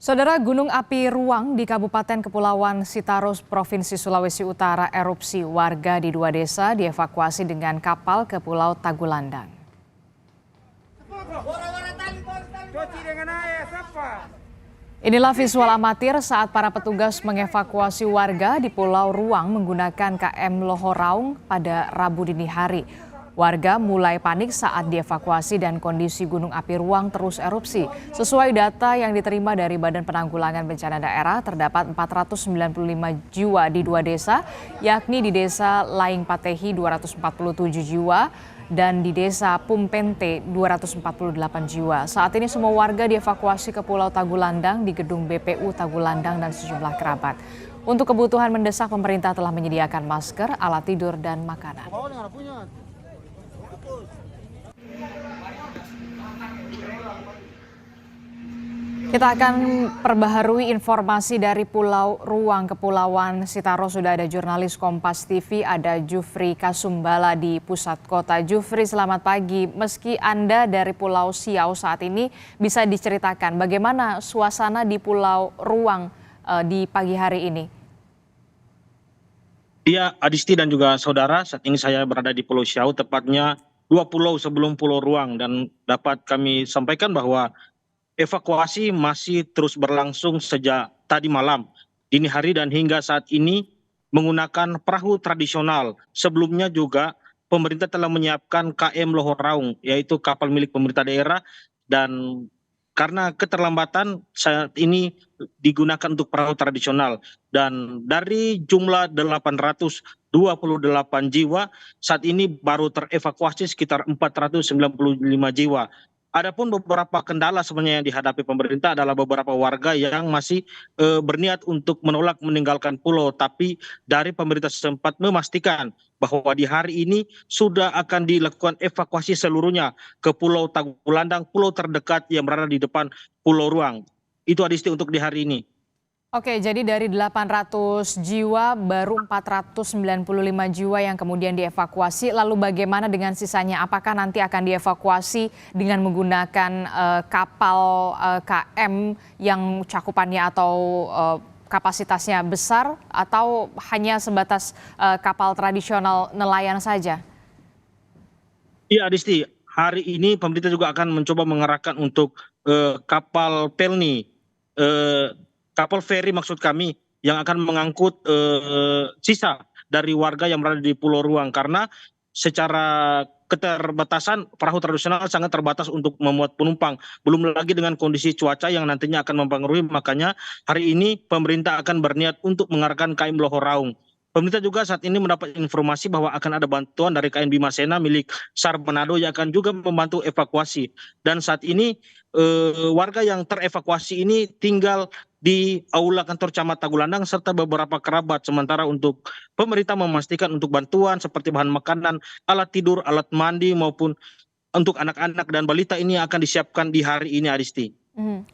Saudara, gunung api Ruang di Kabupaten Kepulauan Sitaros, Provinsi Sulawesi Utara erupsi. Warga di dua desa dievakuasi dengan kapal ke Pulau Tagulandang. Inilah visual amatir saat para petugas mengevakuasi warga di Pulau Ruang menggunakan KM Lohoraung pada Rabu dini hari. Warga mulai panik saat dievakuasi dan kondisi gunung api Ruang terus erupsi. Sesuai data yang diterima dari Badan Penanggulangan Bencana Daerah, terdapat 495 jiwa di dua desa, yakni di Desa Laing Patehi 247 jiwa dan di Desa Pumpente 248 jiwa. Saat ini semua warga dievakuasi ke Pulau Tagulandang di gedung BPU Tagulandang dan sejumlah kerabat. Untuk kebutuhan mendesak, pemerintah telah menyediakan masker, alat tidur, dan makanan. Kita akan perbaharui informasi dari Pulau Ruang, Kepulauan Sitaros. Sudah ada jurnalis Kompas TV, ada Jufri Kasumbala di pusat kota. Jufri, selamat pagi. Meski Anda dari Pulau Siau saat ini, bisa diceritakan bagaimana suasana di Pulau Ruang di pagi hari ini? Iya, Adisti dan juga saudara, saat ini saya berada di Pulau Siau, tepatnya 2 pulau sebelum Pulau Ruang, dan dapat kami sampaikan bahwa evakuasi masih terus berlangsung sejak tadi malam, dini hari, dan hingga saat ini menggunakan perahu tradisional. Sebelumnya juga pemerintah telah menyiapkan KM Lohoraung, yaitu kapal milik pemerintah daerah, dan karena keterlambatan saat ini digunakan untuk perahu tradisional. Dan dari jumlah 828 jiwa, saat ini baru terevakuasi sekitar 495 jiwa. Adapun beberapa kendala sebenarnya yang dihadapi pemerintah adalah beberapa warga yang masih berniat untuk menolak meninggalkan pulau. Tapi dari pemerintah setempat memastikan bahwa di hari ini sudah akan dilakukan evakuasi seluruhnya ke Pulau Tagulandang, pulau terdekat yang berada di depan Pulau Ruang. Itu Adisti untuk di hari ini. Oke, jadi dari 800 jiwa baru 495 jiwa yang kemudian dievakuasi. Lalu bagaimana dengan sisanya? Apakah nanti akan dievakuasi dengan menggunakan kapal KM yang cakupannya atau kapasitasnya besar, atau hanya sebatas kapal tradisional nelayan saja? Iya, Adisti, hari ini pemerintah juga akan mencoba mengerahkan untuk kapal pelni, kapal feri maksud kami, yang akan mengangkut sisa dari warga yang berada di Pulau Ruang, karena secara keterbatasan perahu tradisional sangat terbatas untuk memuat penumpang, belum lagi dengan kondisi cuaca yang nantinya akan mempengaruhi. Makanya hari ini pemerintah akan berniat untuk mengarahkan KM Lohoraung. Pemerintah juga saat ini mendapat informasi bahwa akan ada bantuan dari KN Bimasena milik SAR Manado yang akan juga membantu evakuasi. Dan saat ini warga yang terevakuasi ini tinggal di aula kantor Camat Tagulandang serta beberapa kerabat. Sementara untuk pemerintah memastikan untuk bantuan seperti bahan makanan, alat tidur, alat mandi, maupun untuk anak-anak dan balita ini akan disiapkan di hari ini, Adisti.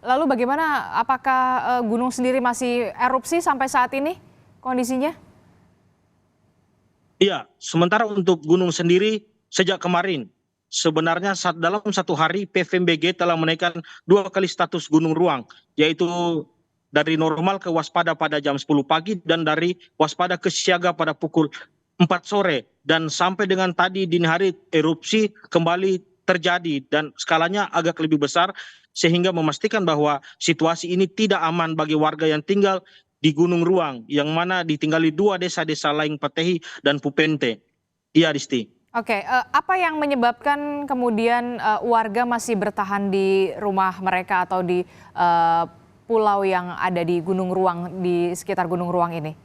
Lalu bagaimana, apakah gunung sendiri masih erupsi sampai saat ini kondisinya? Iya, sementara untuk gunung sendiri sejak kemarin, sebenarnya dalam satu hari PVMBG telah menaikkan 2 kali status gunung Ruang, yaitu dari normal ke waspada pada jam 10 pagi dan dari waspada ke siaga pada pukul 4 sore. Dan sampai dengan tadi dini hari erupsi kembali terjadi dan skalanya agak lebih besar, sehingga memastikan bahwa situasi ini tidak aman bagi warga yang tinggal di Gunung Ruang, yang mana ditinggali 2 desa-desa Laing Patehi dan Pupente. Iya, Disti. Oke, apa yang menyebabkan kemudian warga masih bertahan di rumah mereka atau di pulau yang ada di Gunung Ruang, di sekitar Gunung Ruang ini?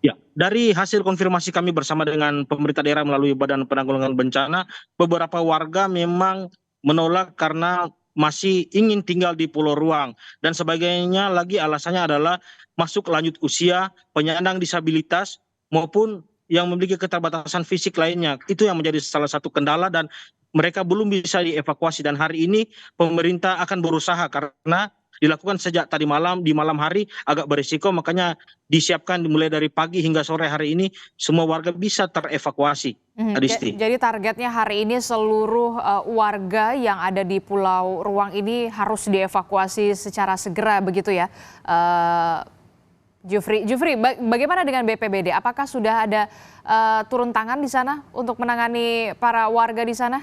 Ya, dari hasil konfirmasi kami bersama dengan pemerintah daerah melalui Badan Penanggulangan Bencana, beberapa warga memang menolak karena masih ingin tinggal di Pulau Ruang, dan sebagainya lagi alasannya adalah masuk lanjut usia, penyandang disabilitas, maupun yang memiliki keterbatasan fisik lainnya. Itu yang menjadi salah satu kendala dan mereka belum bisa dievakuasi. Dan hari ini pemerintah akan berusaha, karena dilakukan sejak tadi malam, di malam hari agak berisiko, makanya disiapkan dimulai dari pagi hingga sore hari ini semua warga bisa terevakuasi. Adisti. Jadi targetnya hari ini seluruh warga yang ada di Pulau Ruang ini harus dievakuasi secara segera begitu ya, Jufri. Jufri, bagaimana dengan BPBD? Apakah sudah ada turun tangan di sana untuk menangani para warga di sana?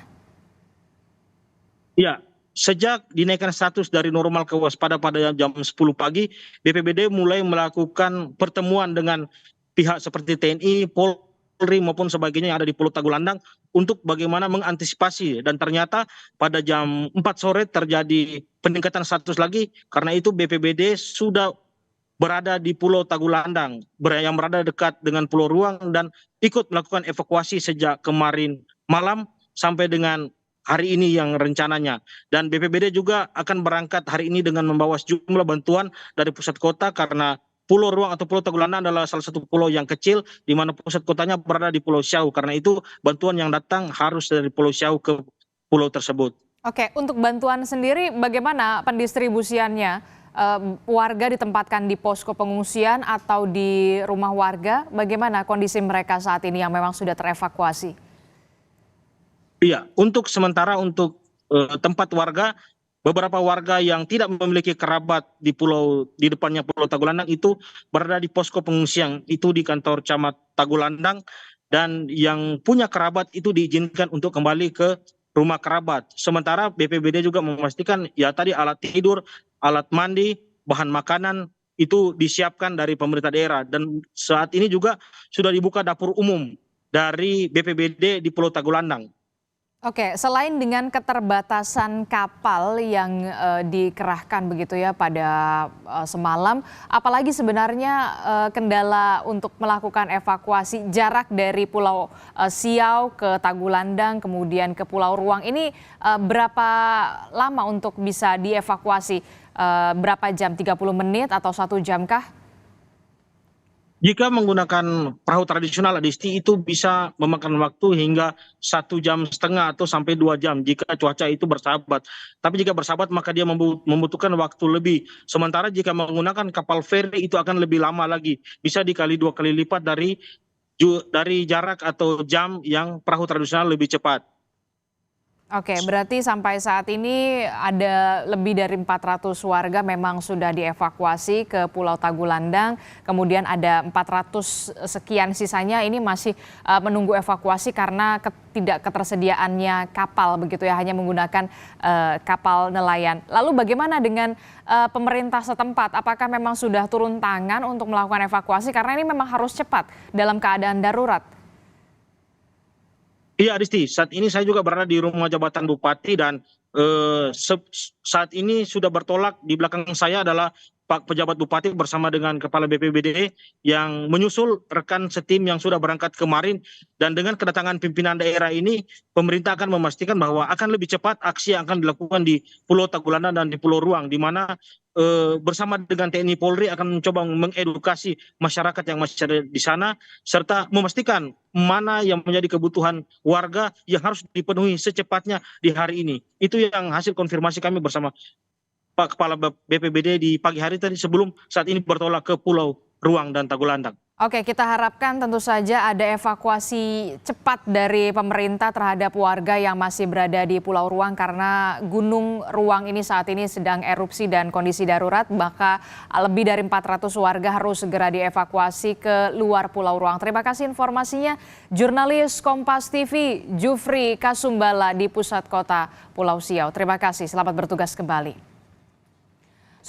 Ya, sejak dinaikkan status dari normal ke waspada pada jam 10 pagi, BPBD mulai melakukan pertemuan dengan pihak seperti TNI, Polri maupun sebagainya yang ada di Pulau Tagulandang untuk bagaimana mengantisipasi, dan ternyata pada jam 4 sore terjadi peningkatan status lagi. Karena itu BPBD sudah berada di Pulau Tagulandang yang berada dekat dengan Pulau Ruang dan ikut melakukan evakuasi sejak kemarin malam sampai dengan hari ini yang rencananya. Dan BPBD juga akan berangkat hari ini dengan membawa sejumlah bantuan dari pusat kota, karena Pulau Ruang atau Pulau Tagulandang adalah salah satu pulau yang kecil di mana pusat kotanya berada di Pulau Siau. Karena itu bantuan yang datang harus dari Pulau Siau ke pulau tersebut. Oke, untuk bantuan sendiri bagaimana pendistribusiannya? Warga ditempatkan di posko pengungsian atau di rumah warga? Bagaimana kondisi mereka saat ini yang memang sudah terevakuasi? Iya, untuk sementara untuk tempat warga, beberapa warga yang tidak memiliki kerabat di depannya Pulau Tagulandang itu berada di posko pengungsian itu di kantor Camat Tagulandang, dan yang punya kerabat itu diizinkan untuk kembali ke rumah kerabat. Sementara BPBD juga memastikan ya tadi alat tidur, alat mandi, bahan makanan itu disiapkan dari pemerintah daerah, dan saat ini juga sudah dibuka dapur umum dari BPBD di Pulau Tagulandang. Oke, selain dengan keterbatasan kapal yang dikerahkan begitu ya pada semalam, apalagi sebenarnya kendala untuk melakukan evakuasi jarak dari Pulau Siau ke Tagulandang kemudian ke Pulau Ruang ini berapa lama untuk bisa dievakuasi? Berapa jam? 30 menit atau 1 jam kah? Jika menggunakan perahu tradisional, Adisti, itu bisa memakan waktu hingga 1,5 jam atau sampai 2 jam jika cuaca itu bersahabat. Tapi jika bersahabat maka dia membutuhkan waktu lebih. Sementara jika menggunakan kapal feri itu akan lebih lama lagi, bisa dikali 2 kali lipat dari jarak atau jam yang perahu tradisional lebih cepat. Oke, berarti sampai saat ini ada lebih dari 400 warga memang sudah dievakuasi ke Pulau Tagulandang. Kemudian ada 400 sekian sisanya ini masih menunggu evakuasi karena tidak ketersediaannya kapal begitu ya, hanya menggunakan kapal nelayan. Lalu bagaimana dengan pemerintah setempat? Apakah memang sudah turun tangan untuk melakukan evakuasi karena ini memang harus cepat dalam keadaan darurat? Iya, Adisti, saat ini saya juga berada di rumah jabatan Bupati, dan saat ini sudah bertolak di belakang saya adalah Pak Pejabat Bupati bersama dengan Kepala BPBD yang menyusul rekan setim yang sudah berangkat kemarin. Dan dengan kedatangan pimpinan daerah ini, pemerintah akan memastikan bahwa akan lebih cepat aksi yang akan dilakukan di Pulau Tagulandang dan di Pulau Ruang, di mana bersama dengan TNI Polri akan mencoba mengedukasi masyarakat yang masih ada di sana, serta memastikan mana yang menjadi kebutuhan warga yang harus dipenuhi secepatnya di hari ini. Itu yang hasil konfirmasi kami bersama Pak Kepala BPBD di pagi hari tadi sebelum saat ini bertolak ke Pulau Ruang dan Tagulandang. Oke, kita harapkan tentu saja ada evakuasi cepat dari pemerintah terhadap warga yang masih berada di Pulau Ruang karena Gunung Ruang ini saat ini sedang erupsi dan kondisi darurat, maka lebih dari 400 warga harus segera dievakuasi ke luar Pulau Ruang. Terima kasih informasinya, jurnalis Kompas TV Jufri Kasumbala di pusat kota Pulau Siau. Terima kasih, selamat bertugas kembali.